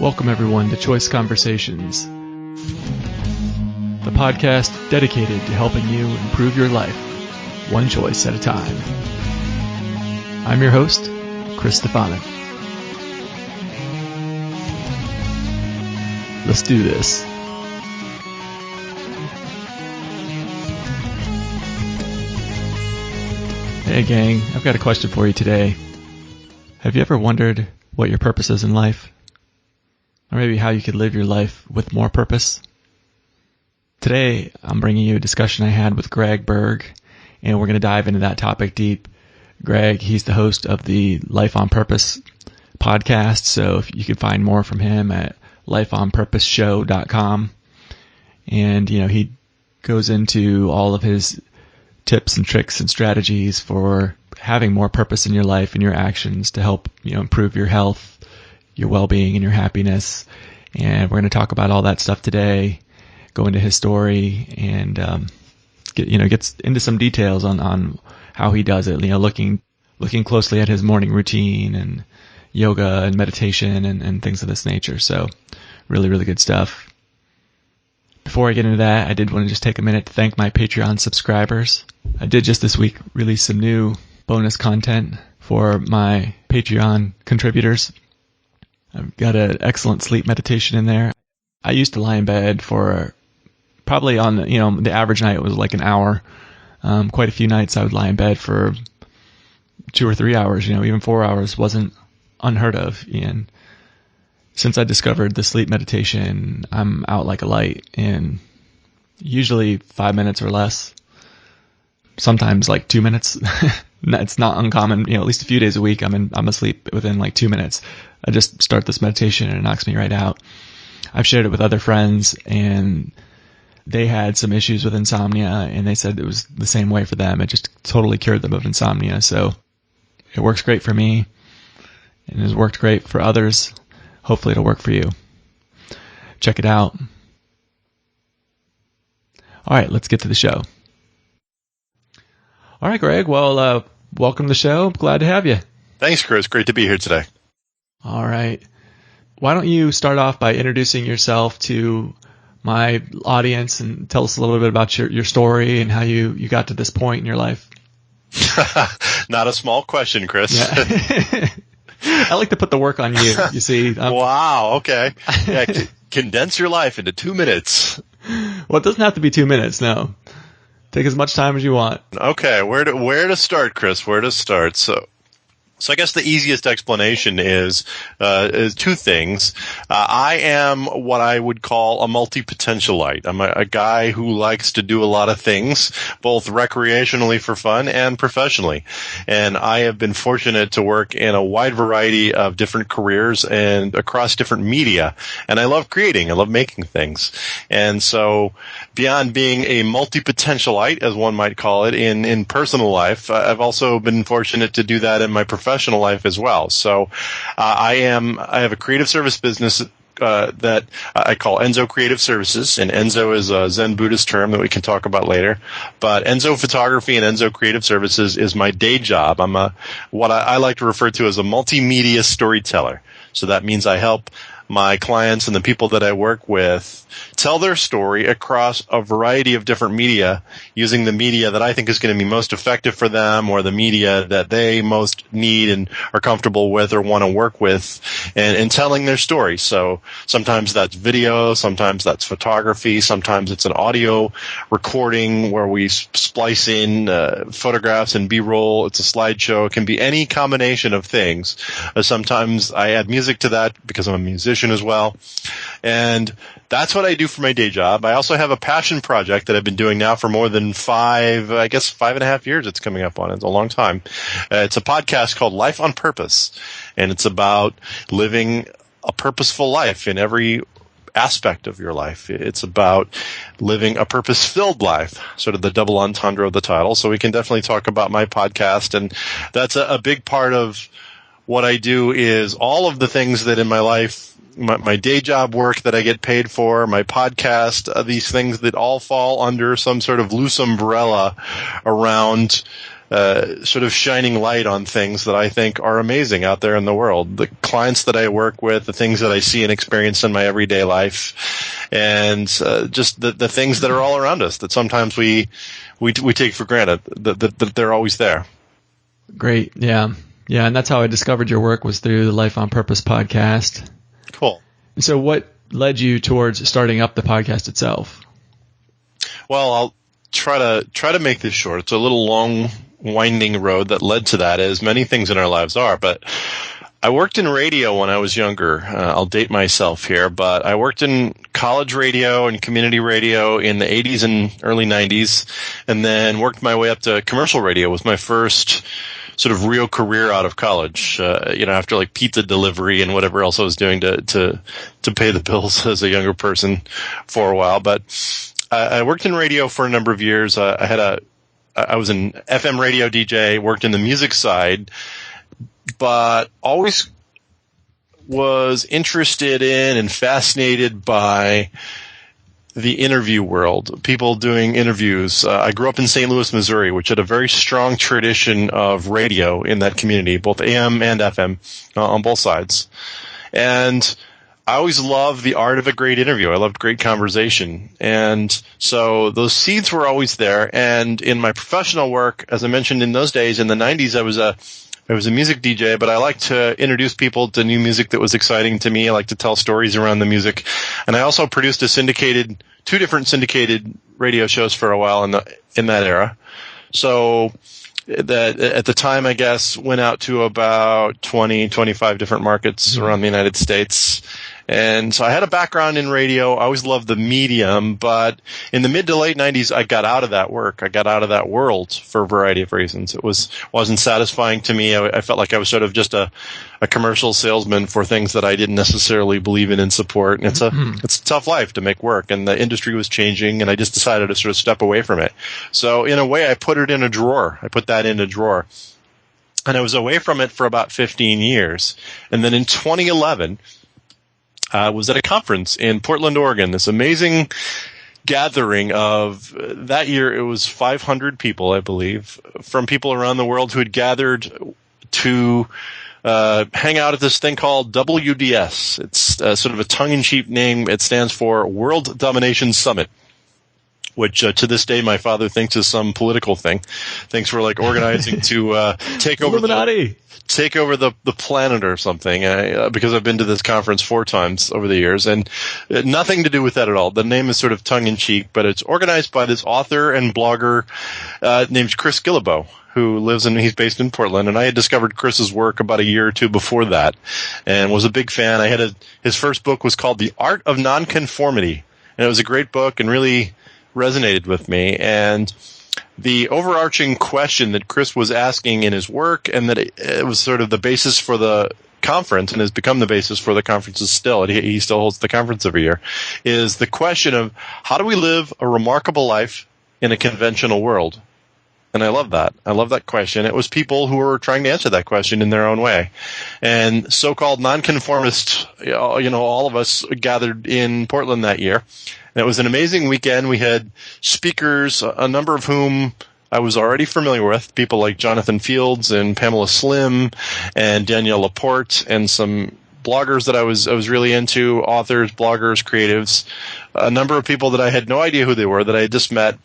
Welcome everyone to Choice Conversations, the podcast dedicated to helping you improve your life, one choice at a time. I'm your host, Chris Stefanik. Let's do this. Hey gang, I've got a question for you today. Have you ever wondered what your purpose is in life? Or maybe how you could live your life with more purpose? Today, I'm bringing you a discussion I had with Berg, and we're going to dive into that topic deep. Greg, he's the host of the Life on Purpose podcast, so if you can find more from him at lifeonpurposeshow.com. And, he goes into all of his tips and tricks and strategies for having more purpose in your life and your actions to help, improve your health, your well-being, and your happiness. And we're going to talk about all that stuff today, go into his story, and gets into some details on how he does it. Looking closely at his morning routine and yoga and meditation and things of this nature. So, really, really good stuff. Before I get into that, I did want to just take a minute to thank my Patreon subscribers. I did just this week release some new bonus content for my Patreon contributors. I've got an excellent sleep meditation in there. I used to lie in bed for probably on the average night it was like an hour. Quite a few nights I would lie in bed for 2 or 3 hours. Even 4 hours wasn't unheard of. And since I discovered the sleep meditation, I'm out like a light in usually 5 minutes or less. Sometimes like 2 minutes. It's not uncommon. At least a few days a week I'm asleep within like 2 minutes. I just start this meditation and it knocks me right out. I've shared it with other friends and they had some issues with insomnia and they said it was the same way for them. It just totally cured them of insomnia. So it works great for me and has worked great for others. Hopefully it'll work for you. Check it out. All right, let's get to the show. All right, Greg. Well, welcome to the show. Glad to have you. Thanks, Chris. Great to be here today. All right. Why don't you start off by introducing yourself to my audience and tell us a little bit about your story and how you got to this point in your life? Not a small question, Chris. Yeah. I like to put the work on you, you see. Wow, okay. Yeah, condense your life into 2 minutes. Well, it doesn't have to be 2 minutes, no. Take as much time as you want. Okay, where to start, Chris? Where to start? So I guess the easiest explanation is two things. I am what I would call a multi-potentialite. I'm a guy who likes to do a lot of things, both recreationally for fun and professionally. And I have been fortunate to work in a wide variety of different careers and across different media. And I love creating. I love making things. And so beyond being a multi-potentialite, as one might call it, in personal life, I've also been fortunate to do that in my professional life as well. So I have a creative service business that I call Enzo Creative Services, and Enzo is a Zen Buddhist term that we can talk about later. But Enzo Photography and Enzo Creative Services is my day job. I'm what I like to refer to as a multimedia storyteller. So that means I help my clients and the people that I work with tell their story across a variety of different media, using the media that I think is going to be most effective for them, or the media that they most need and are comfortable with or want to work with, and telling their story. So sometimes that's video, sometimes that's photography, sometimes it's an audio recording where we splice in photographs and B-roll. It's a slideshow. It can be any combination of things. Sometimes I add music to that because I'm a musician as well. And that's what I do for my day job. I also have a passion project that I've been doing now for more than 5.5 years it's coming up on. It's a long time. It's a podcast called Life on Purpose. And it's about living a purposeful life in every aspect of your life. It's about living a purpose-filled life, sort of the double entendre of the title. So we can definitely talk about my podcast. And that's a big part of what I do, is all of the things that in my life, my day job work that I get paid for, my podcast, these things that all fall under some sort of loose umbrella around sort of shining light on things that I think are amazing out there in the world. The clients that I work with, the things that I see and experience in my everyday life, and just the things that are all around us that sometimes we take for granted, that they're always there. Great. Yeah. Yeah. And that's how I discovered your work, was through the Life on Purpose podcast. Cool. And so what led you towards starting up the podcast itself? Well, I'll try to make this short. It's a little long, winding road that led to that, as many things in our lives are. But I worked in radio when I was younger. I'll date myself here, but I worked in college radio and community radio in the 80s and early 90s, and then worked my way up to commercial radio. Was my first sort of real career out of college, after like pizza delivery and whatever else I was doing to pay the bills as a younger person for a while. But I worked in radio for a number of years. I was an FM radio DJ, worked in the music side, but always was interested in and fascinated by the interview world, people doing interviews. I grew up in St. Louis, Missouri, which had a very strong tradition of radio in that community, both AM and FM, on both sides. And I always loved the art of a great interview. I loved great conversation. And so those seeds were always there. And in my professional work, as I mentioned, in those days, in the 90s, I was a music DJ, but I liked to introduce people to new music that was exciting to me. I liked to tell stories around the music. And I also produced two different syndicated radio shows for a while in that era. So that at the time, I guess, went out to about 20, 25 different markets around the United States. And so I had a background in radio. I always loved the medium, but in the mid to late 90s, I got out of that work. I got out of that world for a variety of reasons. It wasn't satisfying to me. I felt like I was sort of just a commercial salesman for things that I didn't necessarily believe in and support. And it's a tough life to make work, and the industry was changing, and I just decided to sort of step away from it. So in a way, I put it in a drawer. I put that in a drawer. And I was away from it for about 15 years. And then in 2011, I was at a conference in Portland, Oregon, this amazing gathering of, that year it was 500 people, I believe, from people around the world who had gathered to hang out at this thing called WDS. It's sort of a tongue-in-cheek name. It stands for World Domination Summit, which to this day my father thinks is some political thing. Thinks we're like organizing to take over the planet or something, because I've been to this conference 4 times over the years, and nothing to do with that at all. The name is sort of tongue-in-cheek, but it's organized by this author and blogger named Chris Guillebeau, who he's based in Portland, and I had discovered Chris's work about a year or two before that, and was a big fan. His first book was called The Art of Nonconformity, and it was a great book and really resonated with me. And the overarching question that Chris was asking in his work, and that it was sort of the basis for the conference and has become the basis for the conferences still, he still holds the conference every year, is the question of how do we live a remarkable life in a conventional world? And I love that. I love that question. It was people who were trying to answer that question in their own way. And so-called nonconformists, all of us gathered in Portland that year. And it was an amazing weekend. We had speakers, a number of whom I was already familiar with, people like Jonathan Fields and Pamela Slim and Danielle Laporte, and some bloggers that I was really into, authors, bloggers, creatives, a number of people that I had no idea who they were, that I had just met.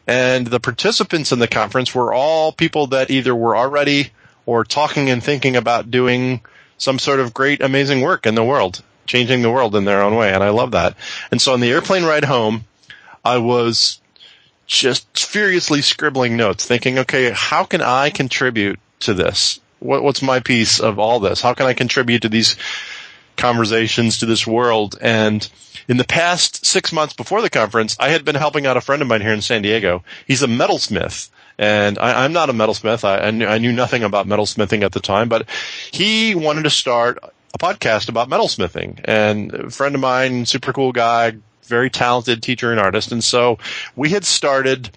And the participants in the conference were all people that either were already or talking and thinking about doing some sort of great, amazing work in the world, changing the world in their own way. And I love that. And so on the airplane ride home, I was just furiously scribbling notes, thinking, okay, how can I contribute to this? What's my piece of all this? How can I contribute to these conversations, to this world? And in the past 6 months before the conference, I had been helping out a friend of mine here in San Diego. He's a metalsmith, and I'm not a metalsmith. I knew nothing about metalsmithing at the time, but he wanted to start a podcast about metalsmithing. And a friend of mine, super cool guy, very talented teacher and artist. And so we had started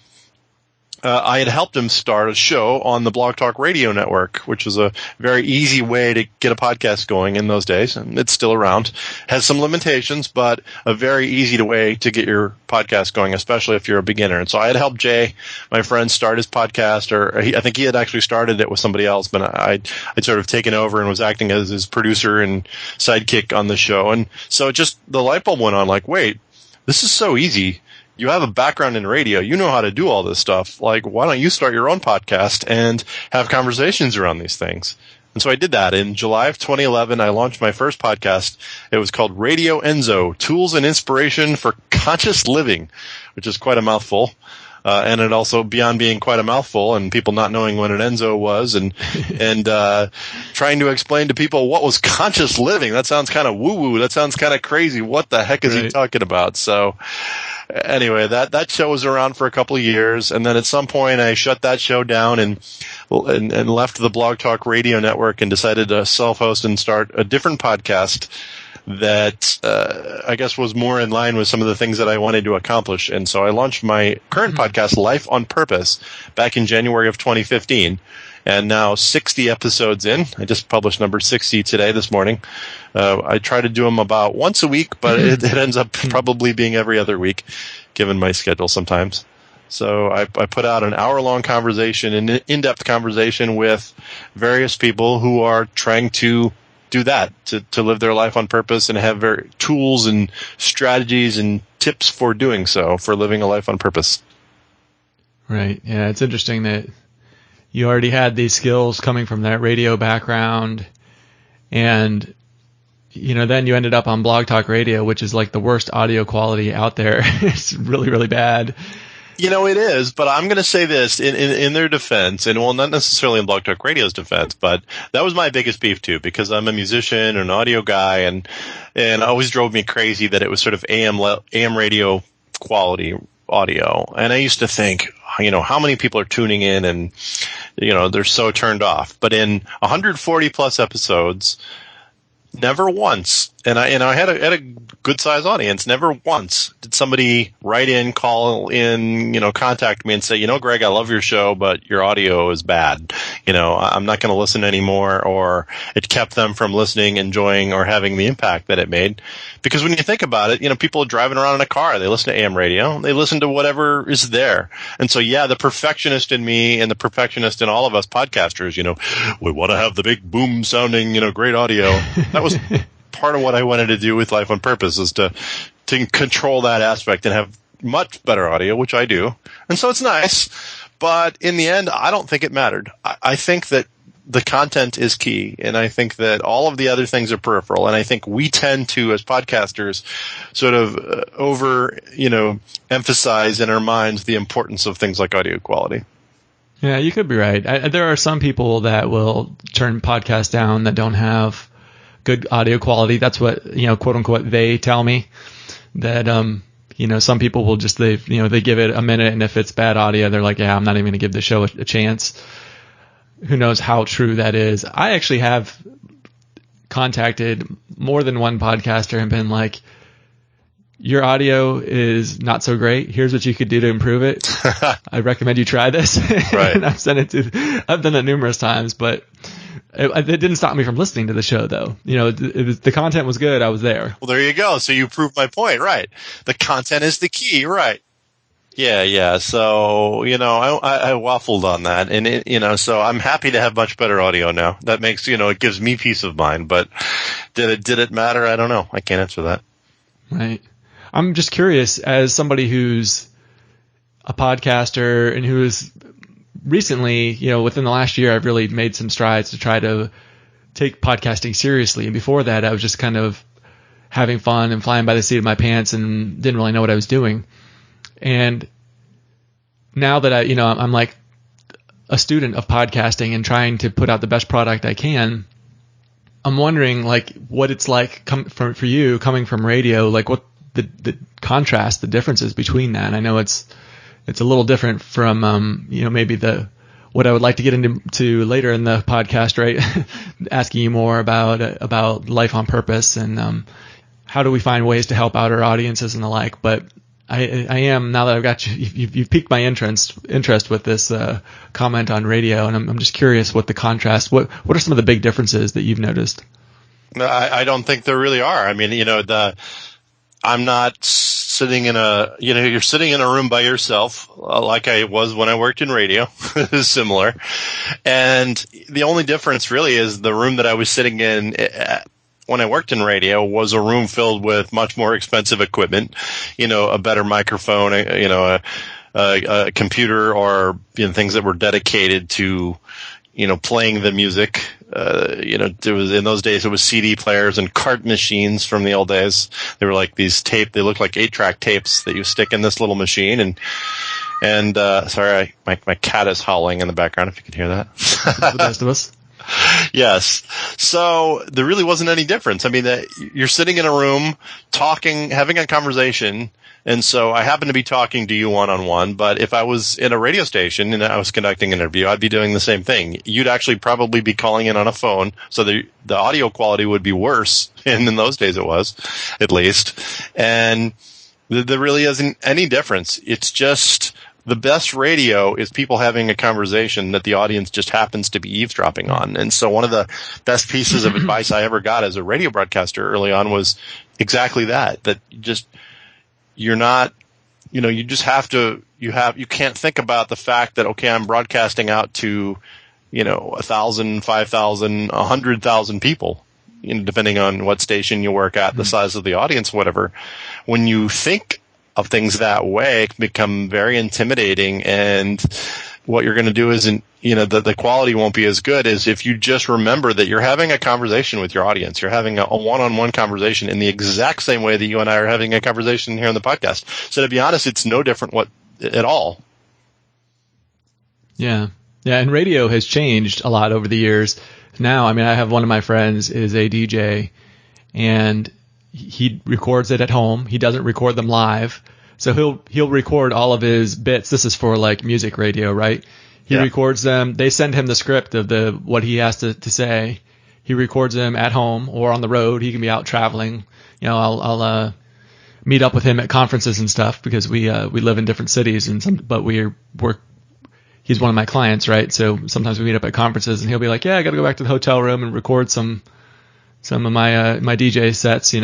I had helped him start a show on the Blog Talk Radio Network, which was a very easy way to get a podcast going in those days, and it's still around. Has some limitations, but a very easy way to get your podcast going, especially if you're a beginner. And so I had helped Jay, my friend, start his podcast, I think he had actually started it with somebody else, but I'd sort of taken over and was acting as his producer and sidekick on the show. And so just the light bulb went on, like, wait, this is so easy. You have a background in radio. You know how to do all this stuff. Like, why don't you start your own podcast and have conversations around these things? And so I did that. In July of 2011, I launched my first podcast. It was called Radio Enzo, Tools and Inspiration for Conscious Living, which is quite a mouthful. And it also, beyond being quite a mouthful and people not knowing what an Enzo was and trying to explain to people what was conscious living. That sounds kind of woo-woo. That sounds kind of crazy. What the heck is he talking about? So anyway, that show was around for a couple of years. And then at some point I shut that show down and left the Blog Talk Radio Network and decided to self-host and start a different podcast that I guess was more in line with some of the things that I wanted to accomplish. And so I launched my current podcast, Life on Purpose, back in January of 2015. And now 60 episodes in. I just published number 60 today, this morning. I try to do them about once a week, but it ends up probably being every other week, given my schedule sometimes. So I put out an hour-long conversation, an in-depth conversation with various people who are trying to do that, to live their life on purpose and have tools and strategies and tips for doing so, for living a life on purpose. Right. Yeah, it's interesting that you already had these skills coming from that radio background, and then you ended up on Blog Talk Radio, which is like the worst audio quality out there. It's really, really bad. It is, but I'm going to say this in their defense, and well, not necessarily in Blog Talk Radio's defense, but that was my biggest beef too, because I'm a musician, an audio guy, and it always drove me crazy that it was sort of AM radio quality audio. And I used to think, how many people are tuning in and, they're so turned off. But in 140 plus episodes, never once, and I had a good sized audience, never once did somebody write in, call in, contact me and say, Greg, I love your show, but your audio is bad. I'm not going to listen anymore, or it kept them from listening, enjoying, or having the impact that it made. Because when you think about it, people are driving around in a car, they listen to AM radio, they listen to whatever is there. And so, yeah, the perfectionist in me and the perfectionist in all of us podcasters, we want to have the big boom sounding, great audio. That was part of what I wanted to do with Life on Purpose, is to control that aspect and have much better audio, which I do. And so it's nice. But in the end, I don't think it mattered. I think that the content is key, and I think that all of the other things are peripheral. And I think we tend to, as podcasters, sort of emphasize in our minds the importance of things like audio quality. Yeah, you could be right. There are some people that will turn podcasts down that don't have good audio quality. That's what, quote unquote, they tell me. That some people will just they give it a minute, and if it's bad audio, they're like, yeah, I'm not even going to give the show a chance. Who knows how true that is? I actually have contacted more than one podcaster and been like, your audio is not so great. Here's what you could do to improve it. I recommend you try this. Right. And I've done that numerous times, but it didn't stop me from listening to the show, though. The content was good. I was there. Well, there you go. So you proved my point, right? The content is the key, right? Yeah. So, I waffled on that, and so I'm happy to have much better audio now. That makes, it gives me peace of mind. But did it matter? I don't know. I can't answer that. Right. I'm just curious, as somebody who's a podcaster and who is recently, within the last year, I've really made some strides to try to take podcasting seriously. And before that, I was just kind of having fun and flying by the seat of my pants and didn't really know what I was doing. And now that I'm like a student of podcasting and trying to put out the best product I can, I'm wondering like what it's like for you coming from radio, like what the contrast, the differences between that. And I know it's a little different from, maybe what I would like to get into later in the podcast, right? Asking you more about life on purpose and how do we find ways to help out our audiences and the like. But I am, now that I've got you've piqued my interest with this comment on radio, and I'm just curious what the contrast, what are some of the big differences that you've noticed? I don't think there really are. I mean, I'm not sitting in you're sitting in a room by yourself, like I was when I worked in radio, similar. And the only difference really is the room that I was sitting in when I worked in radio was a room filled with much more expensive equipment, a better microphone, a computer, or things that were dedicated to, playing the music. There was, in those days, it was CD players and cart machines from the old days. They were like these they looked like 8-track tapes that you stick in this little machine. And sorry, my cat is howling in the background, if you can hear that. The best of us. Yes. So there really wasn't any difference. I mean, you're sitting in a room talking, having a conversation. And so I happen to be talking to you one-on-one, but if I was in a radio station and I was conducting an interview, I'd be doing the same thing. You'd actually probably be calling in on a phone, so the audio quality would be worse, and in those days it was, at least. And there really isn't any difference. It's just the best radio is people having a conversation that the audience just happens to be eavesdropping on. And so one of the best pieces of advice I ever got as a radio broadcaster early on was exactly that you're not, you just have to, you can't think about the fact that, okay, I'm broadcasting out to, 1,000, 5,000, 100,000 people, depending on what station you work at, the size of the audience, whatever. When you think of things that way, it can become very intimidating, and what you're going to do is, the quality won't be as good as if you just remember that you're having a conversation with your audience. You're having a one-on-one conversation in the exact same way that you and I are having a conversation here on the podcast. So to be honest, it's no different at all. Yeah. Yeah. And radio has changed a lot over the years. Now, I mean, I have one of my friends is a DJ, and he records it at home. He doesn't record them live. So he'll record all of his bits. This is for like music radio, right? He records them. They send him the script of what he has to say. He records them at home or on the road. He can be out traveling. I'll meet up with him at conferences and stuff because we live in different cities, but he's one of my clients, right? So sometimes we meet up at conferences, and he'll be like, "Yeah, I got to go back to the hotel room and record some of my DJ sets,"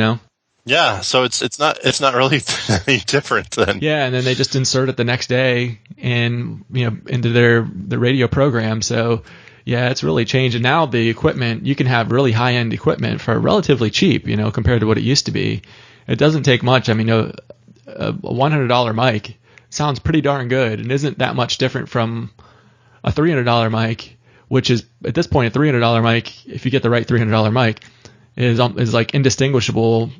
Yeah, so it's not really any different then. Yeah, and then they just insert it the next day and into the radio program. So yeah, it's really changed. And now the equipment, you can have really high end equipment for relatively cheap, compared to what it used to be. It doesn't take much. I mean, a $100 mic sounds pretty darn good, and isn't that much different from a $300 mic, which is at this point a $300 mic. If you get the right $300 mic, is like indistinguishable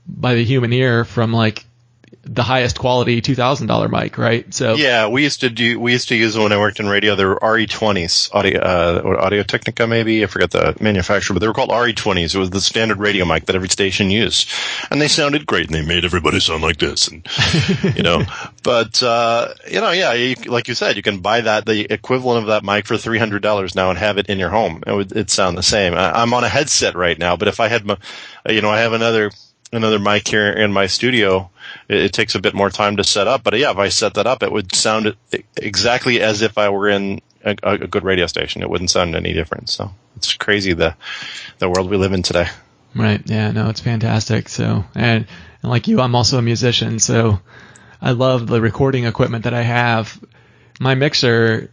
by the human ear from like the highest quality $2,000 mic, right? So yeah, we used to use when I worked in radio. There were RE20s, Audio Technica, maybe I forget the manufacturer, but they were called RE20s. It was the standard radio mic that every station used, and they sounded great, and they made everybody sound like this, and But like you said, you can buy the equivalent of that mic for $300 now and have it in your home. It'd sound the same. I'm on a headset right now, but if I had I have another mic here in my studio, it takes a bit more time to set up. But yeah, if I set that up, it would sound exactly as if I were in a good radio station. It wouldn't sound any different. So it's crazy the world we live in today. Right. Yeah. No, it's fantastic. So, and like you, I'm also a musician. So I love the recording equipment that I have. My mixer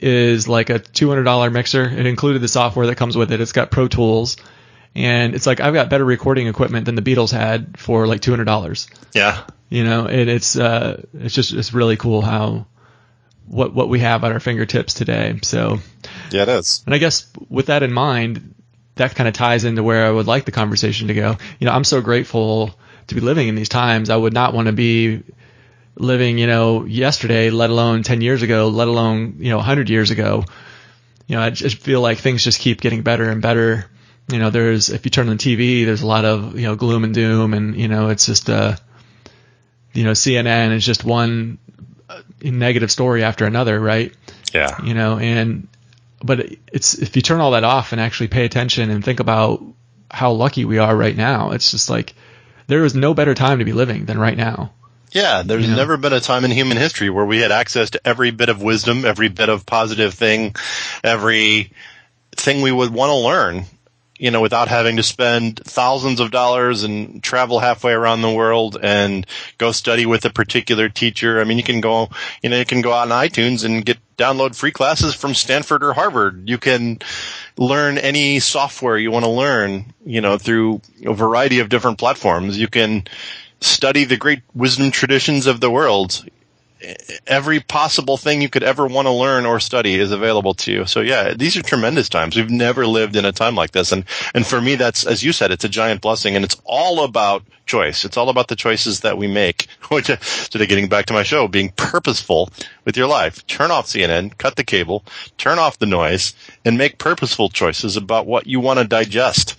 is like a $200 mixer. It included the software that comes with it. It's got Pro Tools. And it's like I've got better recording equipment than the Beatles had for like $200. Yeah. It's really cool how what we have at our fingertips today. So yeah, it is. And I guess with that in mind, that kind of ties into where I would like the conversation to go. I'm so grateful to be living in these times. I would not want to be living, yesterday, let alone 10 years ago, let alone, 100 years ago. I just feel like things just keep getting better and better. If you turn on the TV, there's a lot of, gloom and doom, and, it's just, CNN is just one negative story after another, right? Yeah. But it's, if you turn all that off and actually pay attention and think about how lucky we are right now, it's just like, there is no better time to be living than right now. Yeah, there's never been a time in human history where we had access to every bit of wisdom, every bit of positive thing, every thing we would want to learn, without having to spend thousands of dollars and travel halfway around the world and go study with a particular teacher. I mean, you can go out on iTunes and download free classes from Stanford or Harvard. You can learn any software you want to learn, through a variety of different platforms. You can study the great wisdom traditions of the world. Every possible thing you could ever want to learn or study is available to you. So yeah, these are tremendous times. We've never lived in a time like this. And for me, that's, as you said, it's a giant blessing, and it's all about choice. It's all about the choices that we make, which, today, getting back to my show, being purposeful with your life. Turn off CNN, cut the cable, turn off the noise, and make purposeful choices about what you want to digest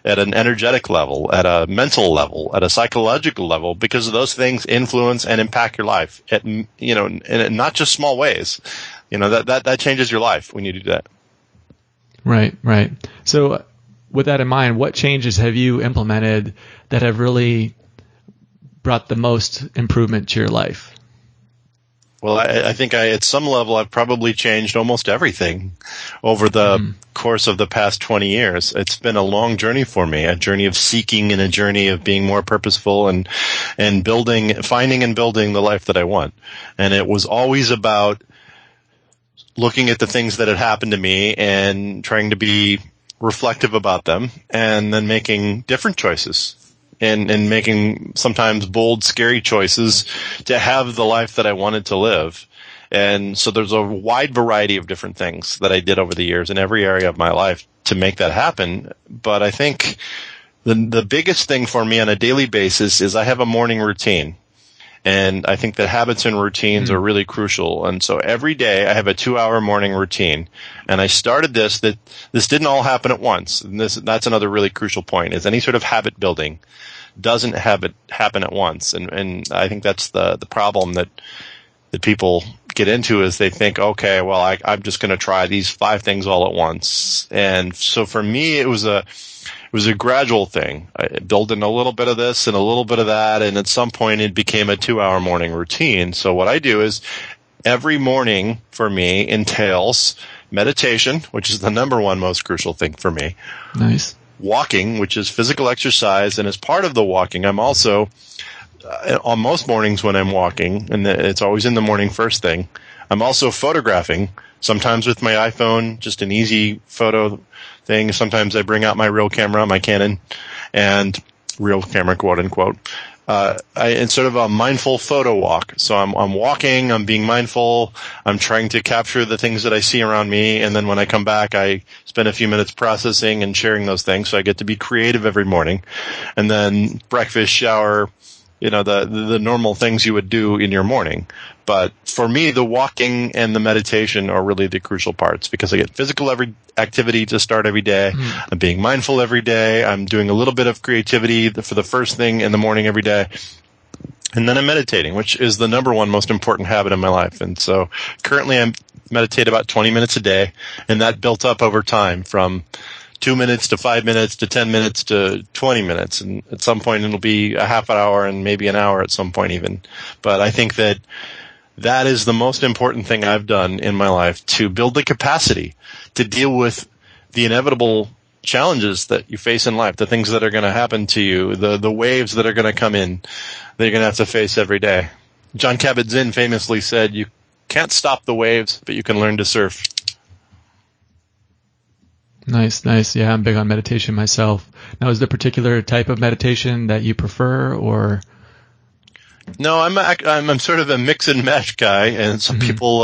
at an energetic level, at a mental level, at a psychological level, because those things influence and impact your life in not just small ways. That changes your life when you do that. Right. So with that in mind, what changes have you implemented that have really brought the most improvement to your life? Well, I think at some level I've probably changed almost everything over the course of the past 20 years. It's been a long journey for me, a journey of seeking and a journey of being more purposeful and finding and building the life that I want. And it was always about looking at the things that had happened to me and trying to be reflective about them, and then making different choices. And making sometimes bold, scary choices to have the life that I wanted to live. And so there's a wide variety of different things that I did over the years in every area of my life to make that happen. But I think the biggest thing for me on a daily basis is I have a morning routine. And I think that habits and routines are really crucial. And so every day I have a 2-hour morning routine. And I started this didn't all happen at once. And that's another really crucial point, is any sort of habit building doesn't happen at once. And I think that's the problem that people get into, is they think, okay, well, I'm just going to try these 5 things all at once. And so for me, it was a gradual thing. I built in a little bit of this and a little bit of that, and at some point it became a 2-hour morning routine. So what I do is every morning for me entails meditation, which is the number one most crucial thing for me. Nice. Walking, which is physical exercise, and as part of the walking, I'm also, on most mornings when I'm walking, and it's always in the morning first thing, I'm also photographing, sometimes with my iPhone, just an easy photo thing. Sometimes I bring out my real camera, my Canon, and real camera, quote unquote. It's sort of a mindful photo walk. So I'm walking, I'm being mindful, I'm trying to capture the things that I see around me, and then when I come back, I spend a few minutes processing and sharing those things. So I get to be creative every morning. And then breakfast, shower, the normal things you would do in your morning. But for me, the walking and the meditation are really the crucial parts, because I get physical activity to start every day. I'm being mindful every day. I'm doing a little bit of creativity for the first thing in the morning every day. And then I'm meditating, which is the number one most important habit in my life. And so currently I meditate about 20 minutes a day, and that built up over time from 2 minutes to 5 minutes to 10 minutes to 20 minutes. And at some point it'll be a half an hour and maybe an hour at some point even. But I think that is the most important thing I've done in my life, to build the capacity to deal with the inevitable challenges that you face in life, the things that are going to happen to you, the waves that are going to come in that you're going to have to face every day. Jon Kabat-Zinn famously said, you can't stop the waves, but you can learn to surf. Nice. Yeah, I'm big on meditation myself. Now, is there a particular type of meditation that you prefer, or? No, I'm sort of a mix and match guy, and some people,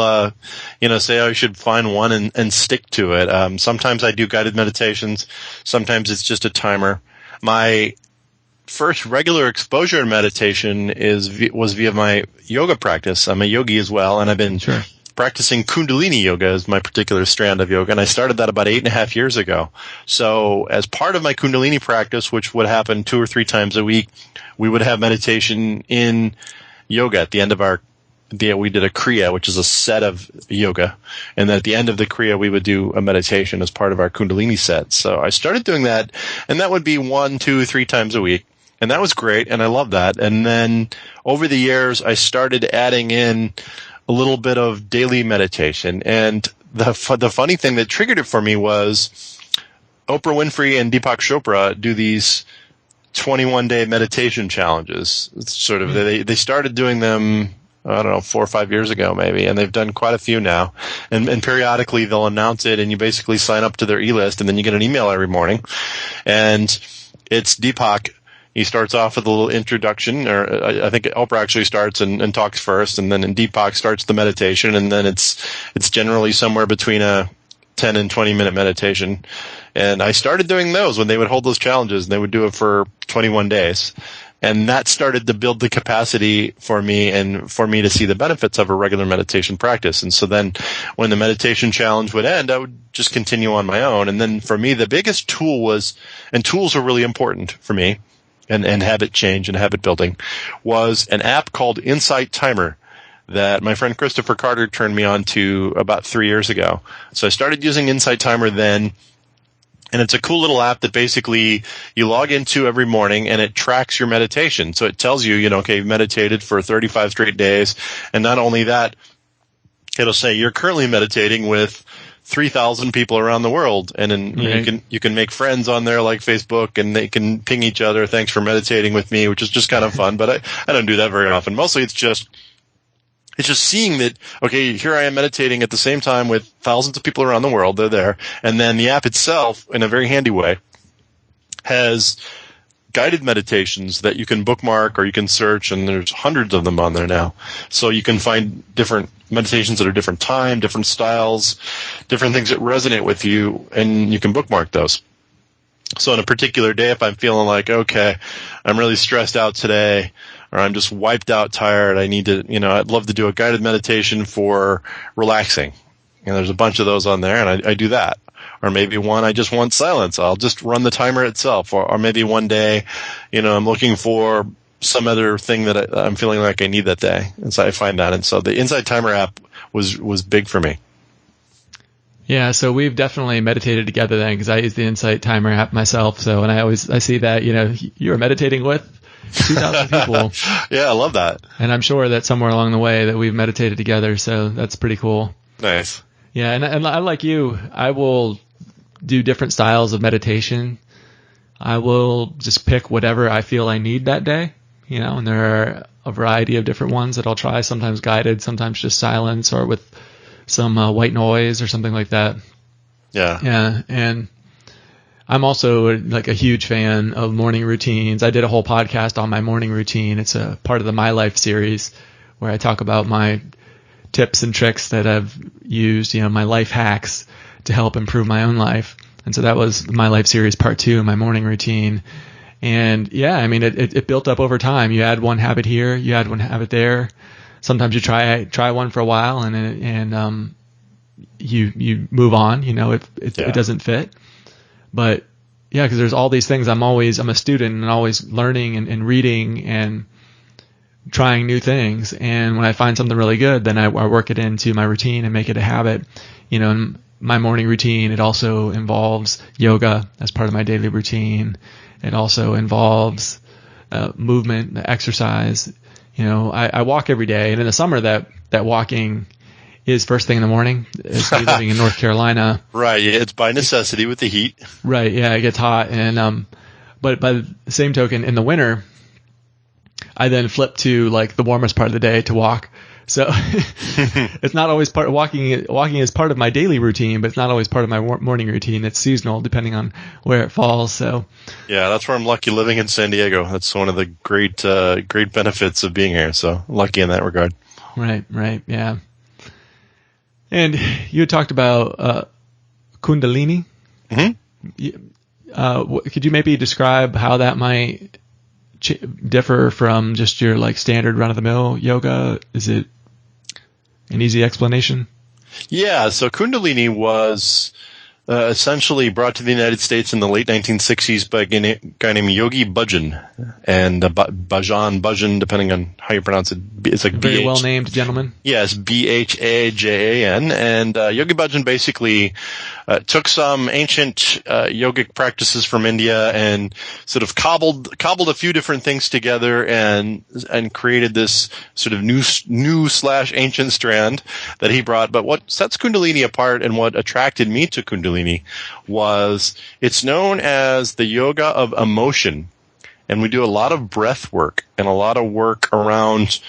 say I should find one and stick to it. Sometimes I do guided meditations. Sometimes it's just a timer. My first regular exposure to meditation was via my yoga practice. I'm a yogi as well, and I've been practicing Kundalini yoga as my particular strand of yoga, and I started that about 8.5 years ago. So as part of my Kundalini practice, which would happen 2 or 3 times a week, we would have meditation in yoga at the end of we did a Kriya, which is a set of yoga. And then at the end of the Kriya, we would do a meditation as part of our Kundalini set. So I started doing that, and that would be 1, 2, 3 times a week. And that was great, and I love that. And then over the years, I started adding in a little bit of daily meditation. And the funny thing that triggered it for me was Oprah Winfrey and Deepak Chopra do these 21-day meditation challenges. It's sort of they started doing them, I don't know, 4 or 5 years ago maybe, and they've done quite a few now. And periodically they'll announce it, and you basically sign up to their e-list, and then you get an email every morning. And it's Deepak. He starts off with a little introduction, or I think Oprah actually starts and talks first, and then Deepak starts the meditation, and then it's generally somewhere between a 10 and 20 minute meditation. And I started doing those when they would hold those challenges, and they would do it for 21 days. And that started to build the capacity for me and for me to see the benefits of a regular meditation practice. And so then when the meditation challenge would end, I would just continue on my own. And then for me, the biggest tool was, and tools are really important for me, and habit change and habit building, was an app called Insight Timer that my friend Christopher Carter turned me on to about 3 years ago. So I started using Insight Timer then, and it's a cool little app that basically you log into every morning, and it tracks your meditation. So it tells you, okay, you've meditated for 35 straight days. And not only that, it'll say you're currently meditating with 3,000 people around the world. And then you can make friends on there like Facebook, and they can ping each other. Thanks for meditating with me, which is just kind of fun. But I don't do that very often. Mostly it's just seeing that, okay, here I am meditating at the same time with thousands of people around the world. They're there. And then the app itself, in a very handy way, has guided meditations that you can bookmark or you can search, and there's hundreds of them on there now. So you can find different meditations at a different time, different styles, different things that resonate with you, and you can bookmark those. So on a particular day, if I'm feeling like, okay, I'm really stressed out today, or I'm just wiped out, tired, I need to, I'd love to do a guided meditation for relaxing. And there's a bunch of those on there, and I do that. Or maybe one, I just want silence. I'll just run the timer itself. Or maybe one day, I'm looking for some other thing that I'm feeling like I need that day. And so I find that. And so the Insight Timer app was big for me. Yeah, so we've definitely meditated together then, because I use the Insight Timer app myself. So, and I see that, you're meditating with 2,000 people. Yeah, I love that. And I'm sure that somewhere along the way that we've meditated together. So that's pretty cool. Nice. Yeah, and I like you, I will do different styles of meditation. I will just pick whatever I feel I need that day, and there are a variety of different ones that I'll try, sometimes guided, sometimes just silence or with some white noise or something like that. Yeah. Yeah, and I'm also like a huge fan of morning routines. I did a whole podcast on my morning routine. It's a part of the My Life series where I talk about my tips and tricks that I've used, my life hacks to help improve my own life. And so that was My Life series part 2, my morning routine. And yeah, I mean, it built up over time. You add one habit here, you add one habit there. Sometimes you try one for a while and you move on, it doesn't fit. But yeah, because there's all these things. I'm a student and always learning and reading and trying new things. And when I find something really good, then I work it into my routine and make it a habit. And my morning routine, it also involves yoga as part of my daily routine. It also involves movement, exercise. I walk every day, and in the summer that walking is first thing in the morning. Especially living in North Carolina. Right, yeah, it's by necessity with the heat. Right, yeah, it gets hot, and but by the same token, in the winter, I then flip to like the warmest part of the day to walk. So it's not always walking is part of my daily routine, but it's not always part of my morning routine. It's seasonal depending on where it falls. So yeah, that's where I'm lucky living in San Diego. That's one of the great benefits of being here. So lucky in that regard. Right, yeah. And you had talked about Kundalini. Mm-hmm. Could you maybe describe how that might differ from just your like standard run-of-the-mill yoga? Is it an easy explanation? Yeah, so Kundalini was essentially brought to the United States in the late 1960s by a guy named Yogi Bhajan, and Bhajan, depending on how you pronounce it. It's like very well named gentleman. Yes, Bhajan, and Yogi Bhajan basically took some ancient yogic practices from India and sort of cobbled a few different things together and created this sort of new / ancient strand that he brought. But what sets Kundalini apart and what attracted me to Kundalini was it's known as the yoga of emotion, and we do a lot of breath work and a lot of work around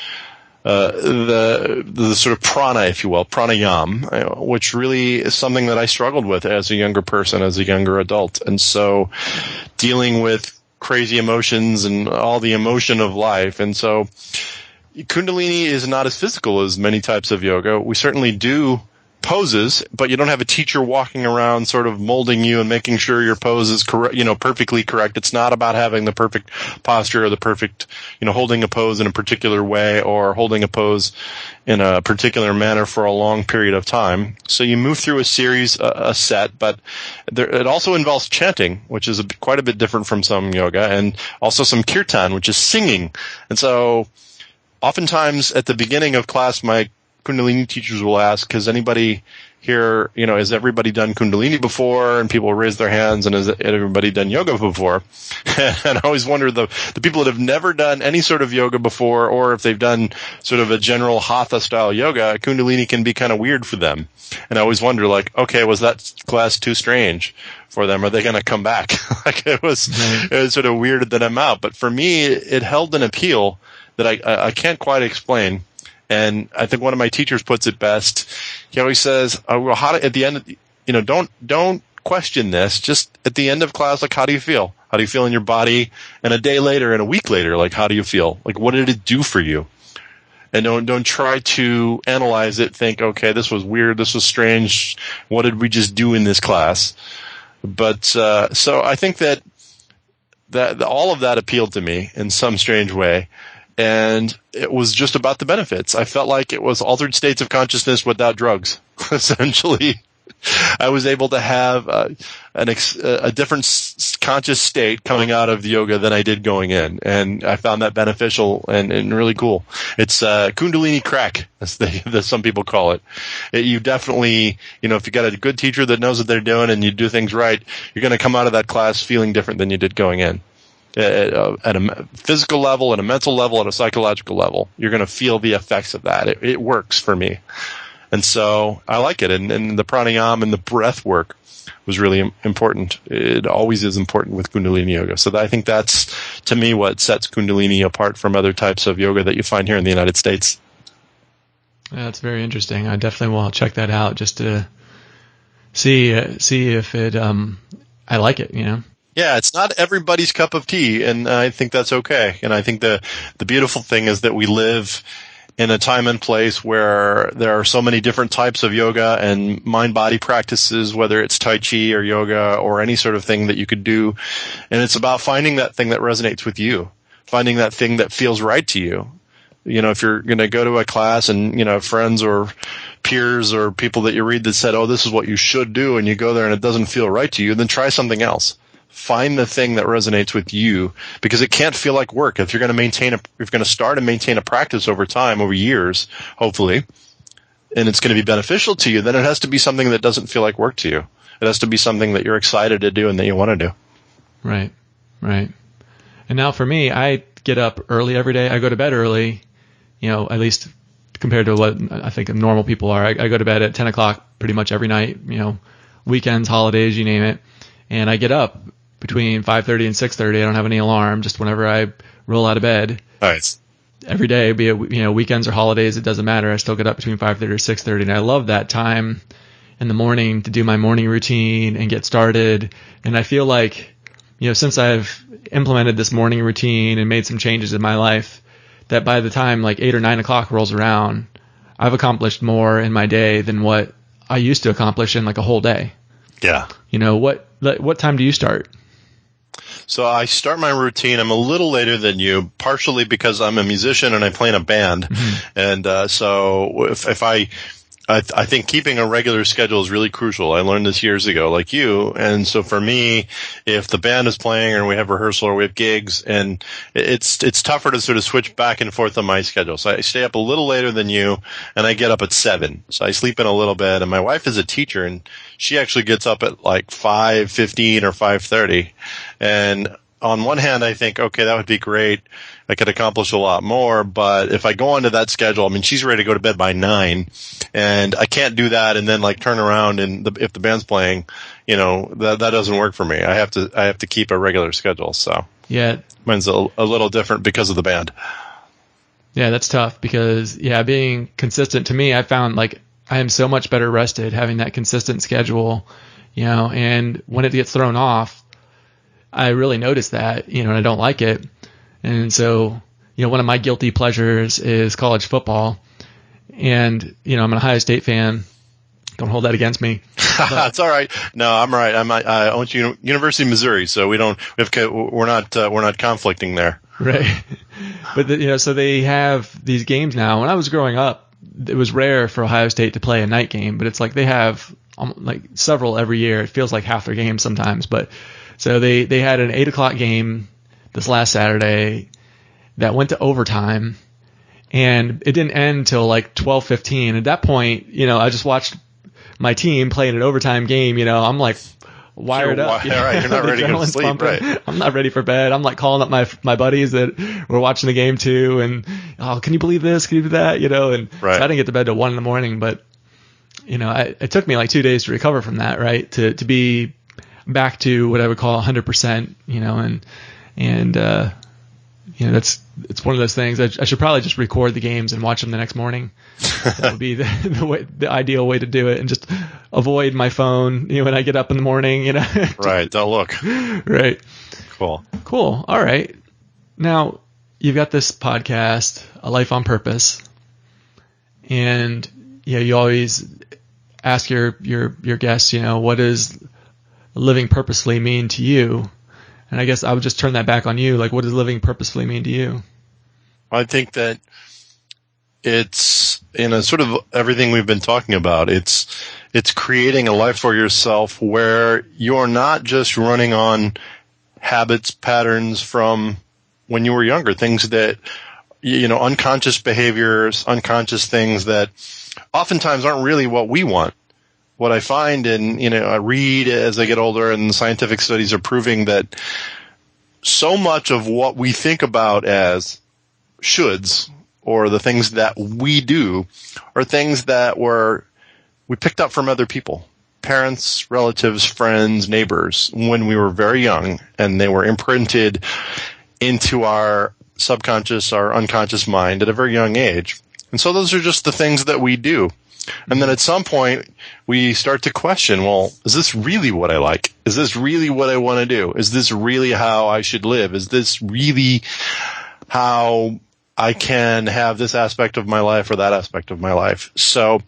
the sort of prana, if you will, pranayam, which really is something that I struggled with as a younger person, as a younger adult. And so dealing with crazy emotions and all the emotion of life. And so Kundalini is not as physical as many types of yoga. We certainly do poses, but you don't have a teacher walking around sort of molding you and making sure your pose is correct, perfectly correct. It's not about having the perfect posture or the perfect, holding a pose in a particular way or holding a pose in a particular manner for a long period of time. So you move through a series, a set, but it also involves chanting, which is quite a bit different from some yoga, and also some kirtan, which is singing. And so oftentimes at the beginning of class, my Kundalini teachers will ask, has anybody here, has everybody done Kundalini before? And people raise their hands, and has everybody done yoga before? And I always wonder the people that have never done any sort of yoga before, or if they've done sort of a general Hatha style yoga, Kundalini can be kind of weird for them. And I always wonder, okay, was that class too strange for them? Are they going to come back? It was sort of weirded that I'm out. But for me, it held an appeal that I can't quite explain. And I think one of my teachers puts it best. He always says, at the end, don't question this. Just at the end of class, how do you feel? How do you feel in your body? And a day later and a week later, how do you feel? What did it do for you? And don't try to analyze it. Think, okay, this was weird. This was strange. What did we just do in this class? But, so I think that all of that appealed to me in some strange way. And it was just about the benefits. I felt like it was altered states of consciousness without drugs. Essentially, I was able to have a different conscious state coming out of the yoga than I did going in. And I found that beneficial and really cool. It's Kundalini crack, as some people call it. You definitely, if you got a good teacher that knows what they're doing and you do things right, you're going to come out of that class feeling different than you did going in. At a physical level, at a mental level, at a psychological level. You're going to feel the effects of that. It works for me. And so I like it. And the pranayama and the breath work was really important. It always is important with Kundalini yoga. So I think that's, to me, what sets Kundalini apart from other types of yoga that you find here in the United States. Yeah, that's very interesting. I definitely will check that out just to see if it, I like it, Yeah, it's not everybody's cup of tea, and I think that's okay. And I think the beautiful thing is that we live in a time and place where there are so many different types of yoga and mind-body practices, whether it's Tai Chi or yoga or any sort of thing that you could do. And it's about finding that thing that resonates with you, finding that thing that feels right to you. If you're going to go to a class and, friends or peers or people that you read that said, oh, this is what you should do, and you go there and it doesn't feel right to you, then try something else. Find the thing that resonates with you, because it can't feel like work. If you're going to start and maintain a practice over time, over years, hopefully, and it's going to be beneficial to you, then it has to be something that doesn't feel like work to you. It has to be something that you're excited to do and that you want to do. Right. And now for me, I get up early every day. I go to bed early, at least compared to what I think normal people are. I go to bed at 10 o'clock pretty much every night, weekends, holidays, you name it. And I get up between 5:30 and 6:30. I don't have any alarm, just whenever I roll out of bed. Nice. Every day, be it weekends or holidays, it doesn't matter. I still get up between 5:30 or 6:30, and I love that time in the morning to do my morning routine and get started. And I feel like, since I've implemented this morning routine and made some changes in my life, that by the time 8 or 9 o'clock rolls around, I've accomplished more in my day than what I used to accomplish in a whole day. Yeah. What time do you start? So I start my routine. I'm a little later than you, partially because I'm a musician and I play in a band. Mm-hmm. And so if I I think keeping a regular schedule is really crucial. I learned this years ago, like you. And so for me, if the band is playing or we have rehearsal or we have gigs, and it's tougher to sort of switch back and forth on my schedule. So I stay up a little later than you, and I get up at 7. So I sleep in a little bit. And my wife is a teacher, and she actually gets up at like 5:15 or 5:30. And on one hand, I think, okay, that would be great. I could accomplish a lot more, but if I go onto that schedule, I mean, she's ready to go to bed by 9, and I can't do that and then like turn around and if the band's playing, that doesn't work for me. I have to keep a regular schedule. So yeah, mine's a little different because of the band. Yeah, that's tough because being consistent to me, I found like I am so much better rested having that consistent schedule, and when it gets thrown off, I really notice that, and I don't like it. And so, one of my guilty pleasures is college football. And, I'm an Ohio State fan. Don't hold that against me. That's all right. No, I'm right. I went to University of Missouri, so we're not conflicting there. Right. But, so they have these games now. When I was growing up, it was rare for Ohio State to play a night game, but it's like they have like several every year. It feels like half their games sometimes. But so they had an 8:00 game this last Saturday that went to overtime, and it didn't end until like 12:15. At that point, I just watched my team play in an overtime game. I'm like wired up. Right, you're not ready to go to sleep. Right. I'm not ready for bed. I'm like calling up my buddies that were watching the game too, and can you believe this? Can you do that? And right. So I didn't get to bed till 1 a.m. But it took me like 2 days to recover from that. Right, to be back to what I would call 100%. It's one of those things. I should probably just record the games and watch them the next morning. That would be the ideal way to do it, and just avoid my phone, when I get up in the morning, Right. Don't look. Right. Cool. All right. Now you've got this podcast, A Life on Purpose, and you always ask your guests, what does living purposefully mean to you? And I guess I would just turn that back on you. Like, what does living purposefully mean to you? I think that it's sort of everything we've been talking about. It's creating a life for yourself where you're not just running on habits, patterns from when you were younger, things that, unconscious behaviors, unconscious things that oftentimes aren't really what we want. What I find I read as I get older, and scientific studies are proving that so much of what we think about as shoulds, or the things that we do, are things that we picked up from other people, parents, relatives, friends, neighbors, when we were very young, and they were imprinted into our subconscious, our unconscious mind at a very young age. And so those are just the things that we do. And then at some point, we start to question, well, is this really what I like? Is this really what I want to do? Is this really how I should live? Is this really how I can have this aspect of my life or that aspect of my life? So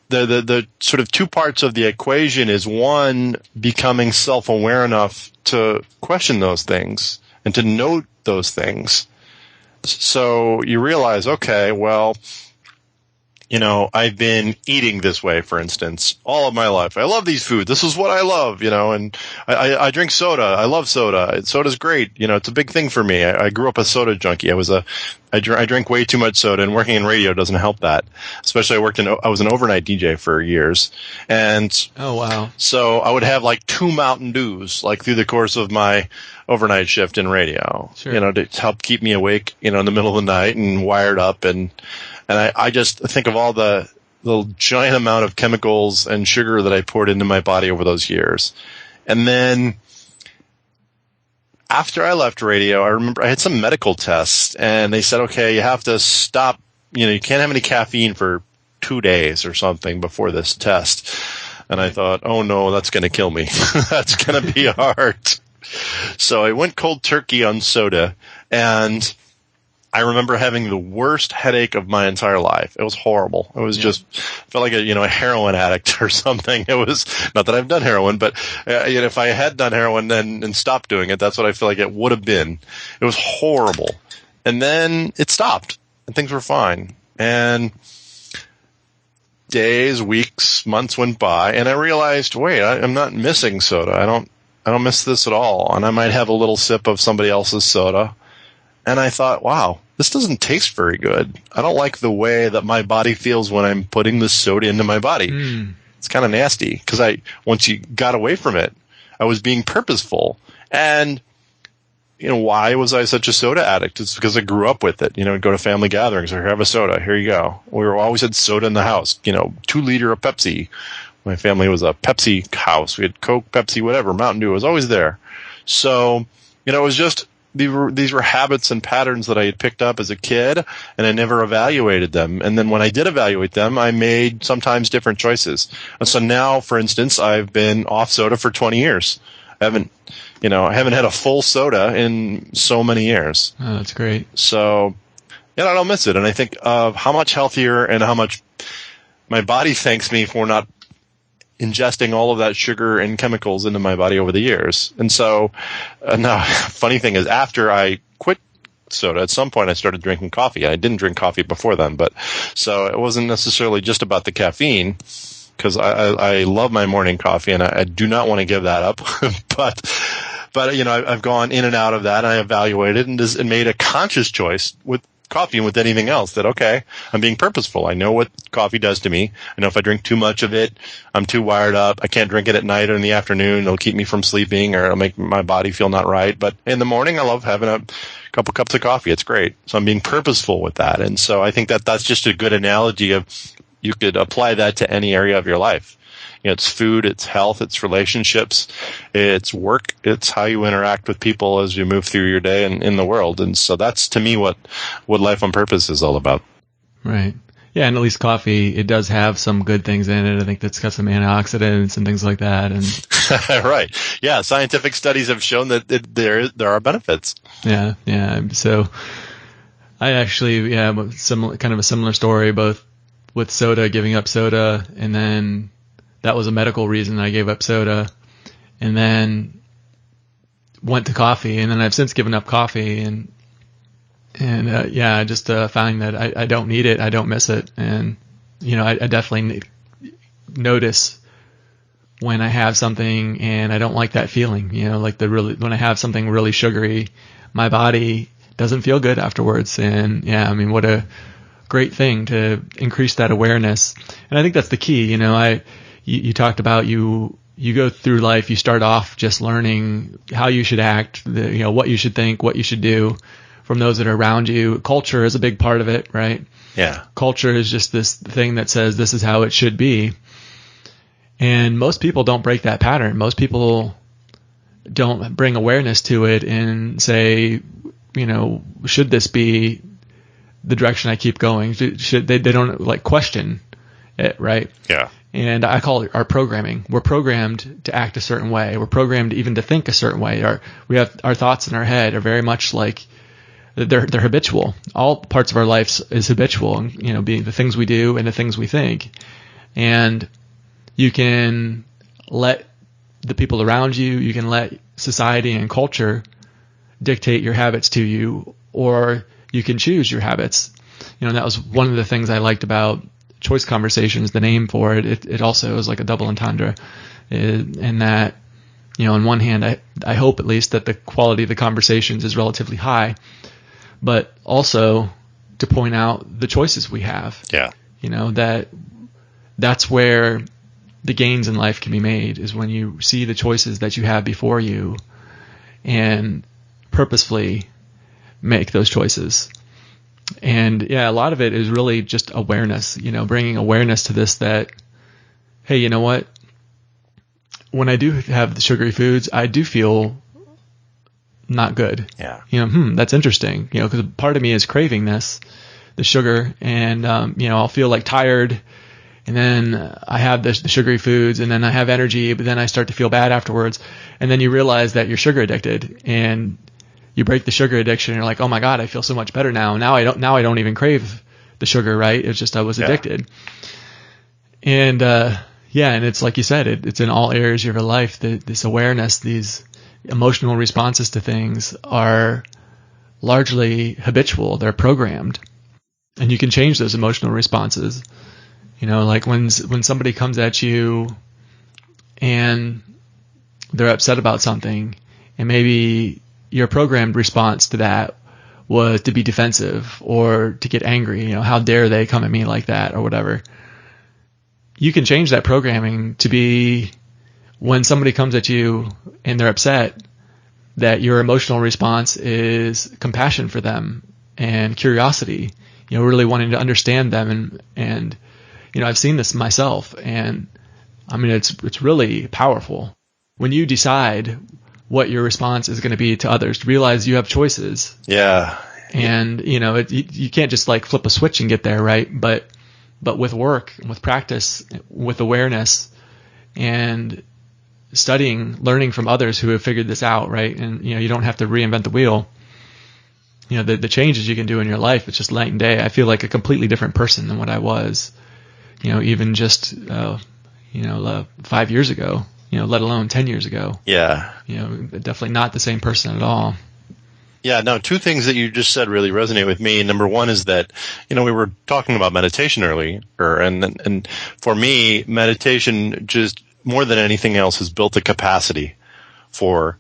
the sort of two parts of the equation is, one, becoming self-aware enough to question those things and to note those things. So you realize, okay, well, I've been eating this way, for instance, all of my life. I love these foods. This is what I love, and I drink soda. I love soda. Soda's great. It's a big thing for me. I grew up a soda junkie. I drank way too much soda, and working in radio doesn't help that. Especially I was an overnight DJ for years. And oh, wow. So I would have like 2 Mountain Dews, like through the course of my overnight shift in radio, sure. To help keep me awake, in the middle of the night and wired up. And I just think of all the giant amount of chemicals and sugar that I poured into my body over those years. And then after I left radio, I remember I had some medical tests, and they said, okay, you have to stop, you can't have any caffeine for 2 days or something before this test. And I thought, oh no, that's going to kill me. That's going to be hard. So I went cold turkey on soda, and I remember having the worst headache of my entire life. It was horrible. It was just felt like a heroin addict or something. It was not that I've done heroin, but if I had done heroin and stopped doing it, that's what I feel like it would have been. It was horrible. And then it stopped, and things were fine. And days, weeks, months went by, and I realized, wait, I'm not missing soda. I don't miss this at all. And I might have a little sip of somebody else's soda. And I thought, wow, this doesn't taste very good. I don't like the way that my body feels when I'm putting the soda into my body. It's kind of nasty because once you got away from it, I was being purposeful. And, why was I such a soda addict? It's because I grew up with it. I'd go to family gatherings or have a soda. Here you go. We always had soda in the house, 2 liter of Pepsi. My family was a Pepsi house. We had Coke, Pepsi, whatever. Mountain Dew was always there. So, it was just, these were habits and patterns that I had picked up as a kid, and I never evaluated them. And then when I did evaluate them, I made sometimes different choices. And so now, for instance, I've been off soda for 20 years. I haven't had a full soda in so many years. Oh, that's great. So, I don't miss it. And I think of how much healthier and how much my body thanks me for not ingesting all of that sugar and chemicals into my body over the years. And so, now, funny thing is, after I quit soda, at some point I started drinking coffee. I didn't drink coffee before then, but so it wasn't necessarily just about the caffeine, because I love my morning coffee and I do not want to give that up. but I've gone in and out of that, and I evaluated and made a conscious choice with coffee and with anything else that, okay, I'm being purposeful. I know what coffee does to me. I know if I drink too much of it, I'm too wired up. I can't drink it at night or in the afternoon. It'll keep me from sleeping, or it'll make my body feel not right. But in the morning, I love having a couple cups of coffee. It's great. So I'm being purposeful with that. And so I think that that's just a good analogy of, you could apply that to any area of your life. It's food, it's health, it's relationships, it's work, it's how you interact with people as you move through your day and in the world. And so that's, to me, what life on purpose is all about. Right. Yeah, and at least coffee, it does have some good things in it. I think that's got some antioxidants and things like that. And right. Yeah, scientific studies have shown that there are benefits. Yeah. So I actually, kind of a similar story, both with soda, giving up soda, and then that was a medical reason I gave up soda, and then went to coffee, and then I've since given up coffee, and I just found that I don't need it, I don't miss it, and I definitely notice when I have something and I don't like that feeling, like when I have something really sugary, my body doesn't feel good afterwards, and what a great thing to increase that awareness. And I think that's the key. You talked about you go through life, you start off just learning how you should act, what you should think, what you should do from those that are around you. Culture is a big part of it, right? Yeah. Culture is just this thing that says this is how it should be. And most people don't break that pattern. Most people don't bring awareness to it and say, should this be the direction I keep going? They don't question it, right? Yeah. And I call it our programming. We're programmed to act a certain way. We're programmed even to think a certain way. We have our thoughts in our head are very much like they're habitual. All parts of our life is habitual, being the things we do and the things we think. And you can let the people around you, you can let society and culture dictate your habits to you, or you can choose your habits. That was one of the things I liked about Choice Conversations, the name for it. It also is like a double entendre, in that, on one hand, I hope at least that the quality of the conversations is relatively high, but also to point out the choices we have. Yeah. That's where the gains in life can be made, is when you see the choices that you have before you and purposefully make those choices. And a lot of it is really just awareness, bringing awareness to this, that, hey, you know what? When I do have the sugary foods, I do feel not good. Yeah. That's interesting, because part of me is craving the sugar, and, I'll feel like tired, and then I have the sugary foods, and then I have energy, but then I start to feel bad afterwards. And then you realize that you're sugar addicted, and you break the sugar addiction, and you're like, oh my God, I feel so much better now. Now I don't even crave the sugar, right? It's just I was addicted. And and it's like you said, it's in all areas of your life. This awareness, these emotional responses to things are largely habitual. They're programmed, and you can change those emotional responses. Like when somebody comes at you and they're upset about something, and maybe your programmed response to that was to be defensive or to get angry. How dare they come at me like that or whatever. You can change that programming to be, when somebody comes at you and they're upset, that your emotional response is compassion for them and curiosity, really wanting to understand them. And I've seen this myself, and I mean, it's really powerful when you decide what your response is going to be to others, to realize you have choices. Yeah. And, you can't just like flip a switch and get there, right? But with work, with practice, with awareness, and studying, learning from others who have figured this out, right? And, you don't have to reinvent the wheel. The changes you can do in your life, it's just night and day. I feel like a completely different person than what I was, even just, 5 years ago, let alone 10 years ago. Yeah. Definitely not the same person at all. Yeah, no, two things that you just said really resonate with me. Number one is that, we were talking about meditation earlier, and for me, meditation just more than anything else has built a capacity for,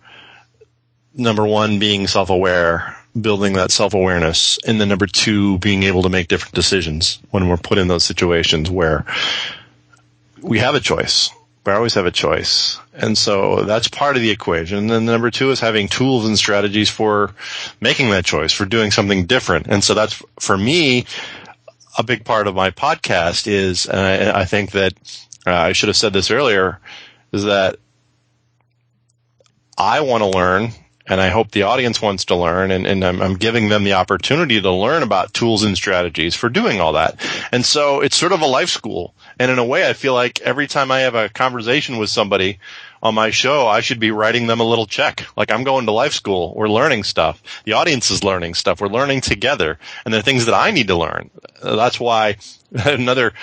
number one, being self-aware, building that self-awareness, and then number two, being able to make different decisions when we're put in those situations where we have a choice. We always have a choice. And so that's part of the equation. And then number two is having tools and strategies for making that choice, for doing something different. And so that's, for me, a big part of my podcast is, and I think that I should have said this earlier, is that I want to learn, and I hope the audience wants to learn, and I'm giving them the opportunity to learn about tools and strategies for doing all that. And so it's sort of a life school. And in a way, I feel like every time I have a conversation with somebody on my show, I should be writing them a little check. Like, I'm going to life school. We're learning stuff. The audience is learning stuff. We're learning together. And there are things that I need to learn. That's why another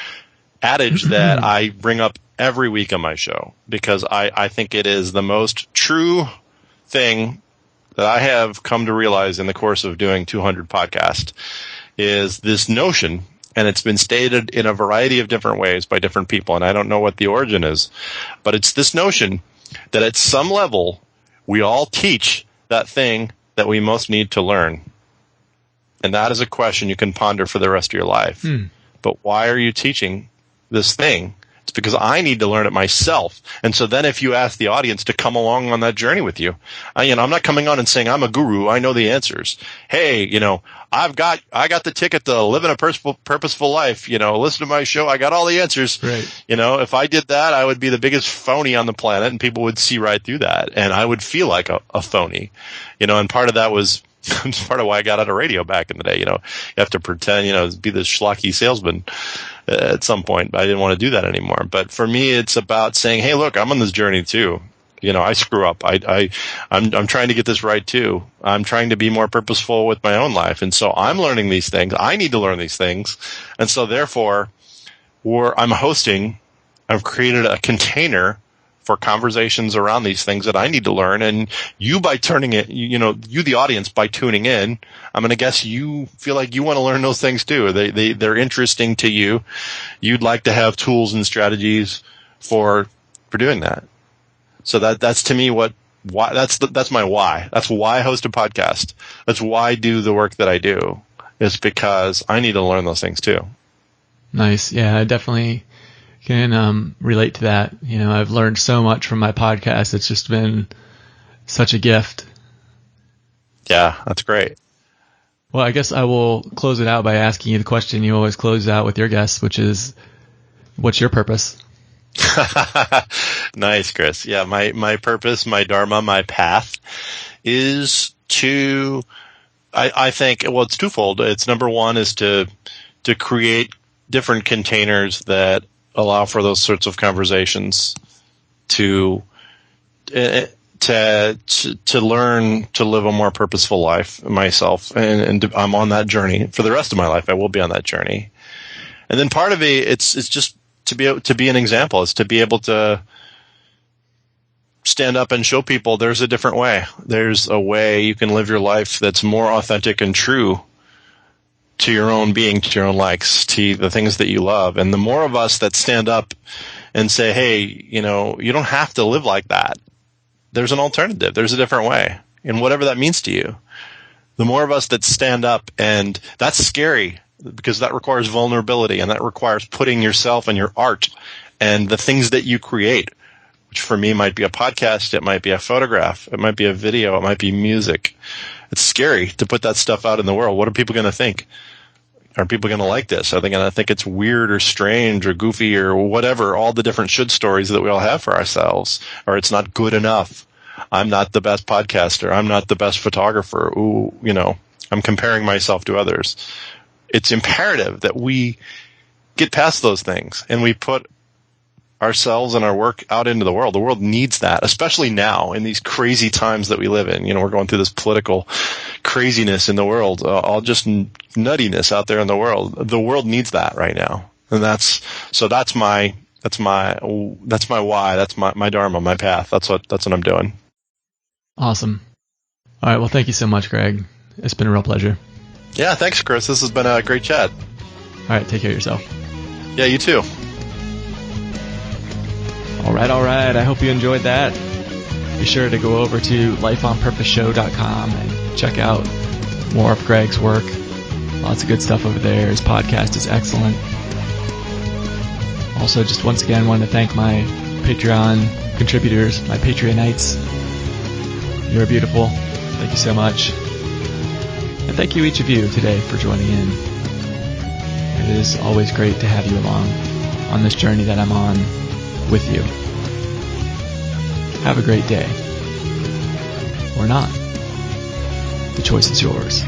adage that I bring up every week on my show, because I think it is the most true thing that I have come to realize in the course of doing 200 podcasts, is this notion, and it's been stated in a variety of different ways by different people, and I don't know what the origin is, but it's this notion that at some level we all teach that thing that we most need to learn. And that is a question you can ponder for the rest of your life. But why are you teaching this thing? It's because I need to learn it myself. And so then if you ask the audience to come along on that journey with you, I'm not coming on and saying I'm a guru, I know the answers. Hey, I got the ticket to live in a purposeful life. Listen to my show. I got all the answers. Right. If I did that, I would be the biggest phony on the planet, and people would see right through that. And I would feel like a phony, and part of that was part of why I got out of radio back in the day. You have to pretend, be this schlocky salesman at some point. I didn't want to do that anymore. But for me, it's about saying, hey, look, I'm on this journey too. I screw up. I'm trying to get this right too. I'm trying to be more purposeful with my own life. And so I'm learning these things. I need to learn these things. And so therefore, I've created a container for conversations around these things that I need to learn. And you, by turning it, you, the audience, by tuning in, I'm going to guess you feel like you want to learn those things too. They're interesting to you. You'd like to have tools and strategies for doing that. So that's to me why that's my why. That's why I host a podcast. That's why I do the work that I do. It's because I need to learn those things too. Nice. Yeah, I definitely can relate to that. I've learned so much from my podcast. It's just been such a gift. Yeah, that's great. Well, I guess I will close it out by asking you the question you always close out with your guests, which is, what's your purpose? Nice, Chris. Yeah, my purpose, my dharma, my path is to, I think, well, it's twofold. It's number one is to create different containers that allow for those sorts of conversations, to learn to live a more purposeful life myself, and I'm on that journey for the rest of my life. I will be on that journey, and then part of it, it's just to be an example. It's to be able to stand up and show people there's a different way. There's a way you can live your life that's more authentic and true to your own being, to your own likes, to the things that you love. And the more of us that stand up and say, hey, you don't have to live like that. There's an alternative. There's a different way. And whatever that means to you. The more of us that stand up, and that's scary because that requires vulnerability, and that requires putting yourself and your art and the things that you create, which for me might be a podcast, it might be a photograph, it might be a video, it might be music. It's scary to put that stuff out in the world. What are people going to think? Are people going to like this? Are they going to think it's weird or strange or goofy or whatever, all the different should stories that we all have for ourselves, or it's not good enough? I'm not the best podcaster. I'm not the best photographer. Ooh, I'm comparing myself to others. It's imperative that we get past those things and we put ourselves and our work out into the world. The world needs that, especially now in these crazy times that we live in. We're going through this political craziness in the world, all just nuttiness out there in the world. The world needs that right now. And that's my why. That's my dharma, my path. That's what I'm doing. Awesome. All right. Well, thank you so much, Greg. It's been a real pleasure. Yeah. Thanks, Chris. This has been a great chat. All right. Take care of yourself. Yeah, you too. All right. I hope you enjoyed that. Be sure to go over to lifeonpurposeshow.com and check out more of Greg's work. Lots of good stuff over there. His podcast is excellent. Also, just once again, want to thank my Patreon contributors, my Patreonites. You're beautiful. Thank you so much. And thank you each of you today for joining in. It is always great to have you along on this journey that I'm on with you. Have a great day. Or not. The choice is yours.